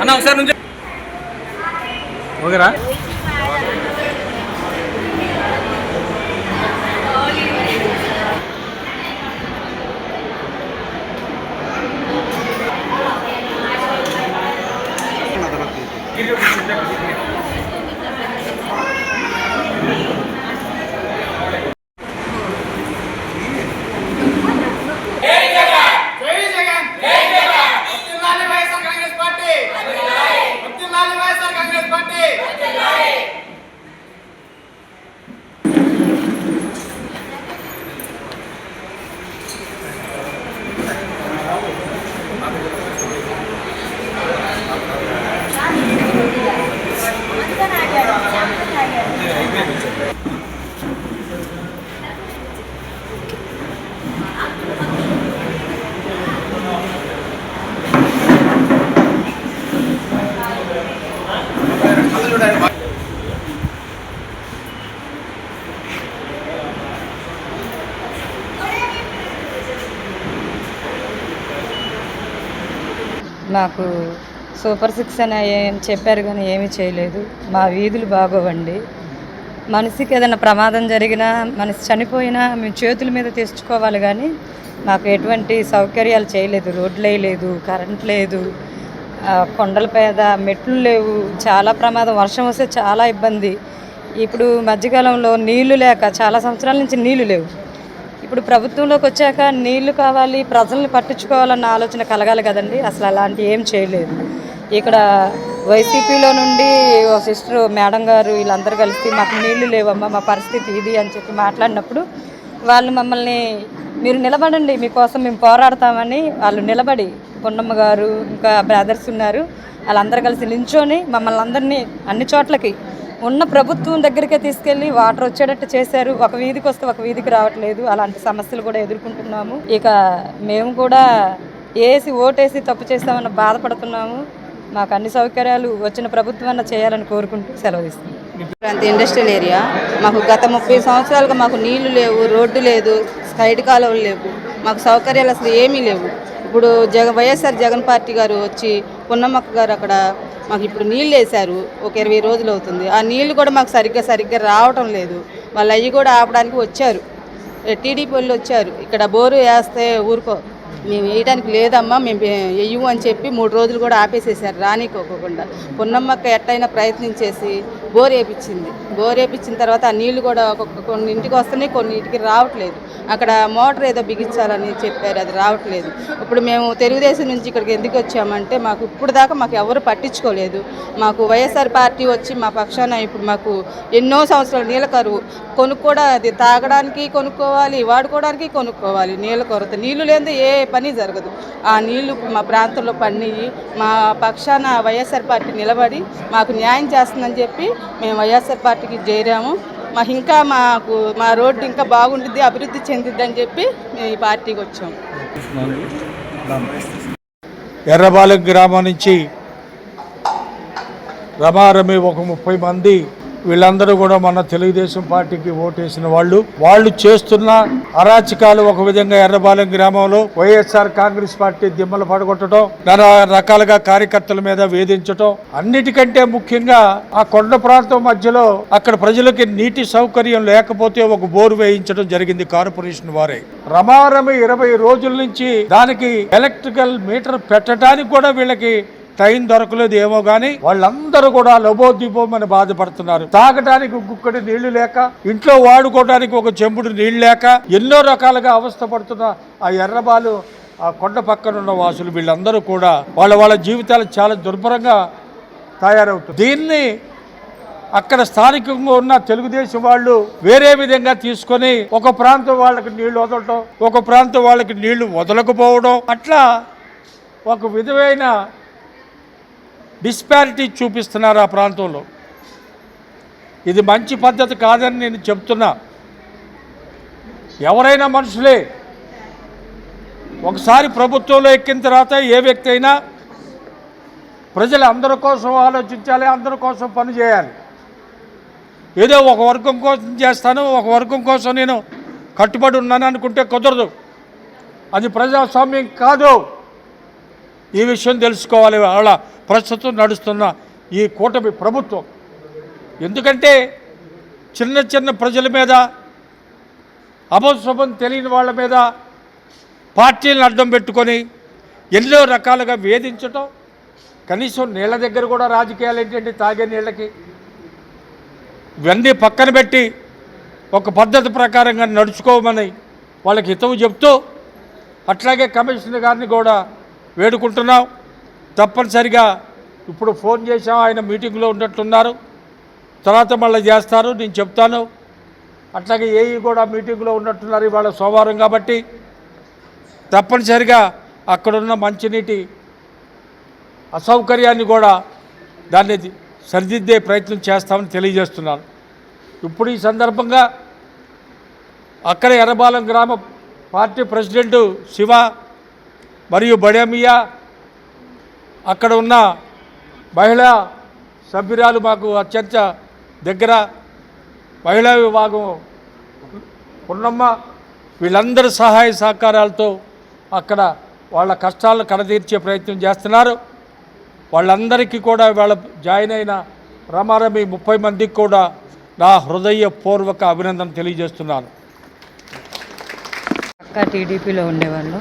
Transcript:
అన్న ఒకసారి నుంచి ఓకేరా. నాకు సూపర్ 6 అని ఏం చెప్పారు కానీ ఏమీ చేయలేదు. మా వీధులు బాగోవండి. మనిషికి ఏదైనా ప్రమాదం జరిగినా, మనిషి చనిపోయినా మేము చేతుల మీద తెచ్చుకోవాలి కానీ మాకు ఎటువంటి సౌకర్యాలు చేయలేదు. రోడ్లు వేయలేదు, కరెంట్ లేదు, కొండల పేద, మెట్లు లేవు. చాలా ప్రమాదం. వర్షం వస్తే చాలా ఇబ్బంది. ఇప్పుడు మధ్యకాలంలో నీళ్లు లేక చాలా సంవత్సరాల నుంచి నీళ్లు లేవు. ఇప్పుడు ప్రభుత్వంలోకి వచ్చాక నీళ్లు కావాలి, ప్రజల్ని పట్టించుకోవాలన్న ఆలోచన కలగాలి కదండి. అసలు అలాంటి ఏం చేయలేదు. ఇక్కడ వైసీపీలో నుండి ఓ సిస్టర్ మేడం గారు వీళ్ళందరూ కలిసి మాకు నీళ్లు లేవమ్మా, మా పరిస్థితి ఇది అని చెప్పి మాట్లాడినప్పుడు వాళ్ళు మమ్మల్ని మీరు నిలబడండి, మీకోసం మేము పోరాడతామని వాళ్ళు నిలబడి, పొన్నమ్మ గారు ఇంకా బ్రదర్స్ ఉన్నారు, వాళ్ళందరూ కలిసి నించొని మమ్మల్ని అందరినీ అన్ని చోట్లకి ఉన్న ప్రభుత్వం దగ్గరికే తీసుకెళ్ళి వాటర్ వచ్చేటట్టు చేశారు. ఒక వీధికి వస్తే ఒక వీధికి రావట్లేదు. అలాంటి సమస్యలు కూడా ఎదుర్కొంటున్నాము. ఇక మేము కూడా ఓటేసి తప్పు చేస్తామన్న బాధపడుతున్నాము. మాకు అన్ని సౌకర్యాలు వచ్చిన ప్రభుత్వాన్ని చేయాలని కోరుకుంటూ సెలవు ఇస్తున్నాం. ఇండస్ట్రియల్ ఏరియా మాకు గత 30 సంవత్సరాలుగా మాకు నీళ్లు లేవు, రోడ్డు లేదు, సైడ్ కాలువలు లేవు, మాకు సౌకర్యాలు అసలు ఏమీ లేవు. ఇప్పుడు వైఎస్ఆర్ జగన్ పార్టీ గారు వచ్చి పొన్నమ్మక్క గారు అక్కడ మాకు ఇప్పుడు నీళ్ళు వేశారు. ఒక 20 రోజులు అవుతుంది. ఆ నీళ్లు కూడా మాకు సరిగ్గా రావటం లేదు. వాళ్ళు అవి కూడా ఆపడానికి వచ్చారు, టీడీపీ వాళ్ళు వచ్చారు. ఇక్కడ బోరు వేస్తే ఊరుకో, మేము వేయడానికి లేదమ్మా, మేము వెయ్యము అని చెప్పి 3 రోజులు కూడా ఆపేసేసారు రానికోకుండా. పొన్నమ్మక్క ఎట్టయినా ప్రయత్నించేసి బోర్ వేయించింది. బోర్ వేయించిన తర్వాత ఆ నీళ్లు కూడా కొన్ని ఇంటికి వస్తున్నాయి, కొన్ని ఇంటికి రావట్లేదు. అక్కడ మోటార్ ఏదో బిగించాలని చెప్పారు, అది రావట్లేదు. ఇప్పుడు మేము తెలుగుదేశం నుంచి ఇక్కడికి ఎందుకు వచ్చామంటే మాకు ఇప్పుడు దాకా మాకు ఎవరు పట్టించుకోలేదు. మాకు వైఎస్ఆర్ పార్టీ వచ్చి మా పక్షాన ఇప్పుడు మాకు ఎన్నో సంవత్సరాలు నీళ్ళ కరువు, కూడా అది తాగడానికి కొనుక్కోవాలి, వాడుకోవడానికి కొనుక్కోవాలి. నీళ్ళ కొరత, నీళ్లు లేనిదే ఏ పని జరగదు. ఆ నీళ్లు మా ప్రాంతంలో పడినాయి. మా పక్షాన వైఎస్ఆర్ పార్టీ నిలబడి మాకు న్యాయం చేస్తుందని చెప్పి మేము వైఎస్ఆర్ పార్టీకి చేరాము. మాకు ఇంకా మా రోడ్డు ఇంకా బాగుంటుంది, అభివృద్ధి చెందిద్ది అని చెప్పి మేము ఈ పార్టీకి వచ్చాము. ఎర్రబాలెం గ్రామం నుంచి రమారమి ఒక 30 మంది వీళ్ళందరూ కూడా మన తెలుగుదేశం పార్టీకి ఓటేసిన వాళ్ళు చేస్తున్న అరాచకాలు ఒక విధంగా ఎర్రబాలెం గ్రామంలో వైఎస్ఆర్ కాంగ్రెస్ పార్టీ దిమ్మలు పడగొట్టడం, నానా రకాలుగా కార్యకర్తల మీద వేధించడం, అన్నిటికంటే ముఖ్యంగా ఆ కొండ ప్రాంతం మధ్యలో అక్కడ ప్రజలకి నీటి సౌకర్యం లేకపోతే ఒక బోరు వేయించడం జరిగింది కార్పొరేషన్ వారే. రమారమి 20 రోజుల నుంచి దానికి ఎలక్ట్రికల్ మీటర్ పెట్టడానికి కూడా వీళ్ళకి టైం దొరకలేదు ఏమో గానీ వాళ్ళందరూ కూడా లబోదీపమని బాధపడుతున్నారు. తాగడానికి గుక్కడి నీళ్లు లేక, ఇంట్లో వాడుకోవడానికి ఒక చెంబుడు నీళ్లు లేక ఎన్నో రకాలుగా అవస్థ పడుతున్న ఆ ఎర్రబాలు, ఆ కొండ పక్కనున్న వాసులు వీళ్ళందరూ కూడా వాళ్ళ జీవితాలు చాలా దుర్భరంగా తయారవుతుంది. దీన్ని అక్కడ స్థానికంగా ఉన్న తెలుగుదేశం వాళ్ళు వేరే విధంగా తీసుకొని ఒక ప్రాంతం వాళ్ళకి నీళ్లు వదలటం, ఒక ప్రాంతం వాళ్ళకి నీళ్లు వదలకపోవడం, అట్లా ఒక విధమైన డిస్పారిటీ చూపిస్తున్నారు ఆ ప్రాంతంలో. ఇది మంచి పద్ధతి కాదని నేను చెప్తున్నా. ఎవరైనా మనుషులే, ఒకసారి ప్రభుత్వంలో ఎక్కిన తర్వాత ఏ వ్యక్తి అయినా ప్రజలు అందరి కోసం ఆలోచించాలి, అందరి కోసం పని చేయాలి. ఏదో ఒక వర్గం కోసం చేస్తాను, ఒక వర్గం కోసం నేను కట్టుబడి ఉన్నాను అనుకుంటే కుదరదు. అది ప్రజాస్వామ్యం కాదు. ఈ విషయం తెలుసుకోవాలి వాళ్ళ ప్రస్తుతం నడుస్తున్న ఈ కూటమి ప్రభుత్వం. ఎందుకంటే చిన్న చిన్న ప్రజల మీద, అభశుభం తెలియని వాళ్ళ మీద పార్టీలను అడ్డం పెట్టుకొని ఎన్నో రకాలుగా వేధించటం. కనీసం నీళ్ళ దగ్గర కూడా రాజకీయాలు ఏంటంటే తాగే నీళ్ళకి ఇవన్నీ పక్కన పెట్టి ఒక పద్ధతి ప్రకారంగా నడుచుకోమని వాళ్ళకి హితవు చెప్తూ, అట్లాగే కమిషనర్ గారిని కూడా వేడుకుంటున్నాం. తప్పనిసరిగా ఇప్పుడు ఫోన్ చేశాం, ఆయన మీటింగ్లో ఉన్నట్లున్నారు, తర్వాత మళ్ళీ చేస్తారు, నేను చెప్తాను. అట్లాగే ఏఈ కూడా మీటింగ్లో ఉన్నట్టున్నారు ఇవాళ సోమవారం కాబట్టి. తప్పనిసరిగా అక్కడున్న మంచినీటి అసౌకర్యాన్ని కూడా దాన్ని సరిదిద్దే ప్రయత్నం చేస్తామని తెలియజేస్తున్నాను. ఇప్పుడు ఈ సందర్భంగా అక్కడ ఎర్రబాలెం గ్రామ పార్టీ ప్రెసిడెంటు శివ మరియు బడేమియా, అక్కడ ఉన్న మహిళా సభ్యురాలు మాకు అత్యంత దగ్గర మహిళా విభాగం ఉన్నమ్మ, వీళ్ళందరి సహాయ సహకారాలతో అక్కడ వాళ్ళ కష్టాలను కడతీర్చే ప్రయత్నం చేస్తున్నారు. వాళ్ళందరికీ కూడా వాళ్ళ జాయిన్ అయిన రమారమి 30 మందికి కూడా నా హృదయపూర్వక అభినందన తెలియజేస్తున్నాను. అక్క టీడీపీలో ఉండేవాళ్ళు.